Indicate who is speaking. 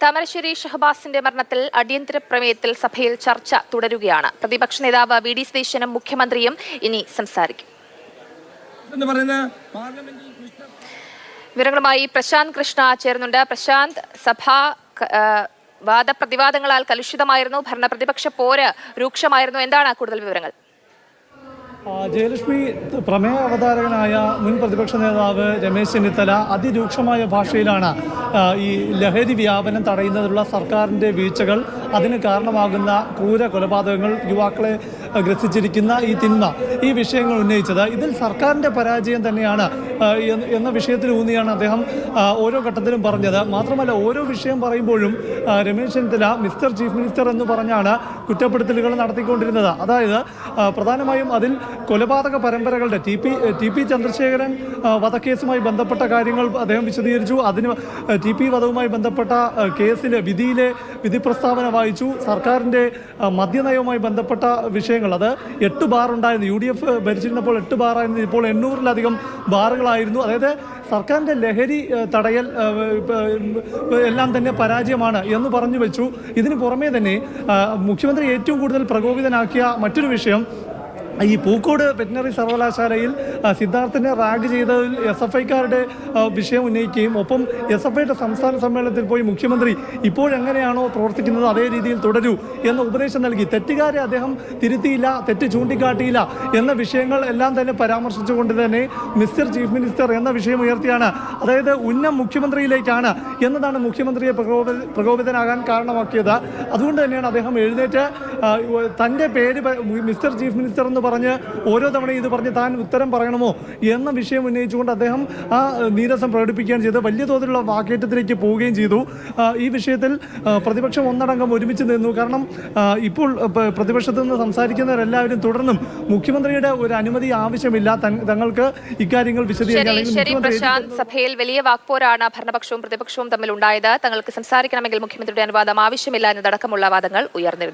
Speaker 1: താമരശ്ശേരി ഷഹബാസിന്റെ മരണത്തിൽ അടിയന്തര പ്രമേയത്തിൽ സഭയിൽ ചർച്ച തുടരുകയാണ്. പ്രതിപക്ഷ നേതാവ് വി ഡി സതീശനും മുഖ്യമന്ത്രിയും ഇനി സംസാരിക്കും. വിവരങ്ങളുമായി പ്രശാന്ത് കൃഷ്ണ ചേരുന്നുണ്ട്. പ്രശാന്ത്, സഭ വാദപ്രതിവാദങ്ങളാൽ കലുഷിതമായിരുന്നു, ഭരണപ്രതിപക്ഷ പോര് രൂക്ഷമായിരുന്നു. എന്താണ് കൂടുതൽ വിവരങ്ങൾ?
Speaker 2: ജയലക്ഷ്മി, പ്രമേയ അവതാരകനായ മുൻ പ്രതിപക്ഷ നേതാവ് രമേശ് ചെന്നിത്തല അതിരൂക്ഷമായ ഭാഷയിലാണ് ഈ ലഹരി വ്യാപനം തടയുന്നതിനുള്ള സർക്കാരിൻ്റെ വീഴ്ചകൾ, അതിന് കാരണമാകുന്ന ക്രൂര കൊലപാതകങ്ങൾ, യുവാക്കളെ ഗ്രസിച്ചിരിക്കുന്ന ഈ തിന്മ, ഈ വിഷയങ്ങൾ ഉന്നയിച്ചത്. ഇതിൽ സർക്കാരിൻ്റെ പരാജയം തന്നെയാണ് എന്ന വിഷയത്തിൽ ഊന്നിയാണ് അദ്ദേഹം ഓരോ ഘട്ടത്തിലും പറഞ്ഞത്. മാത്രമല്ല, ഓരോ വിഷയം പറയുമ്പോഴും Ramesh Chennithala mister chief minister എന്ന് പറഞ്ഞാണ് കുറ്റപ്പെടുത്തലുകൾ നടത്തിക്കൊണ്ടിരുന്നത്. അതായത് പ്രധാനമായും അതിൽ കൊലപാതക പരമ്പരകളുടെ ടി പി ചന്ദ്രശേഖരൻ വധക്കേസുമായി ബന്ധപ്പെട്ട കാര്യങ്ങൾ അദ്ദേഹം വിശദീകരിച്ചു. അതിന് ടി പി വധവുമായി ബന്ധപ്പെട്ട കേസിലെ വിധി പ്രസ്താവന വായിച്ചു. സർക്കാരിൻ്റെ മദ്യനയവുമായി ബന്ധപ്പെട്ട വിഷയങ്ങൾ, അത് 8 ബാർ ഉണ്ടായിരുന്നു. UDF ഭരിച്ചിരുന്നപ്പോൾ 8 ബാറായിരുന്നു, ഇപ്പോൾ 800-ലധികം ബാറുകളായിരുന്നു. അതായത് സർക്കാരിൻ്റെ ലഹരി തടയൽ എല്ലാം തന്നെ പരാജയമാണ് എന്ന് പറഞ്ഞു വെച്ചു. ഇതിന് പുറമേ തന്നെ മുഖ്യമന്ത്രി ഏറ്റവും കൂടുതൽ പ്രകോപിതനാക്കിയ മറ്റൊരു വിഷയം, ഈ പൂക്കോട് വെറ്റിനറി സർവകലാശാലയിൽ സിദ്ധാർത്ഥിനെ റാഗ് ചെയ്തതിൽ SFIക്കാരുടെ വിഷയം ഉന്നയിക്കുകയും ഒപ്പം SFIയുടെ സംസ്ഥാന സമ്മേളനത്തിൽ പോയി മുഖ്യമന്ത്രി ഇപ്പോഴെങ്ങനെയാണോ പ്രവർത്തിക്കുന്നത് അതേ രീതിയിൽ തുടരൂ എന്ന ഉപദേശം നൽകി. തെറ്റുകാരെ അദ്ദേഹം തിരുത്തിയില്ല, തെറ്റ് ചൂണ്ടിക്കാട്ടിയില്ല എന്ന വിഷയങ്ങൾ എല്ലാം തന്നെ പരാമർശിച്ചുകൊണ്ട് തന്നെ മിസ്റ്റർ ചീഫ് മിനിസ്റ്റർ എന്ന വിഷയം ഉയർത്തിയാണ്. അതായത് ഉന്നം മുഖ്യമന്ത്രിയിലേക്കാണ് എന്നതാണ് മുഖ്യമന്ത്രിയെ പ്രകോപിതനാകാൻ കാരണമാക്കിയത്. അതുകൊണ്ട് തന്നെയാണ് അദ്ദേഹം എഴുന്നേറ്റ് തൻ്റെ പേര് മിസ്റ്റർ ചീഫ് മിനിസ്റ്റർ എന്ന് പറഞ്ഞ് ഓരോ തവണയും ഇത് പറഞ്ഞ് താൻ ഉത്തരം പറയണമോ എന്ന വിഷയം ഉന്നയിച്ചുകൊണ്ട് അദ്ദേഹം ആ നീരസം പ്രകടിപ്പിക്കുകയാണ് ചെയ്തത്. വലിയ തോതിലുള്ള വാക്കേറ്റത്തിലേക്ക് പോവുകയും ചെയ്തു. ഈ വിഷയത്തിൽ പ്രതിപക്ഷം ഒന്നടങ്കം ഒരുമിച്ച് നിന്നു. കാരണം ഇപ്പോൾ പ്രതിപക്ഷത്ത് നിന്ന് സംസാരിക്കുന്നവരെല്ലാവരും തുടർന്നും മുഖ്യമന്ത്രിയുടെ ഒരു അനുമതി ആവശ്യമില്ല, തങ്ങൾക്ക് ഇക്കാര്യങ്ങൾ
Speaker 1: വിശദീകരിക്കാൻ. സഭയിൽ വലിയ വാക്പോരാണ് ഭരണപക്ഷവും പ്രതിപക്ഷവും തമ്മിൽ ഉണ്ടായത്. തങ്ങൾക്ക് സംസാരിക്കണമെങ്കിൽ മുഖ്യമന്ത്രിയുടെ അനുവാദം ആവശ്യമില്ല എന്നതടക്കമുള്ള വാദങ്ങൾ ഉയർന്നിരുന്നു.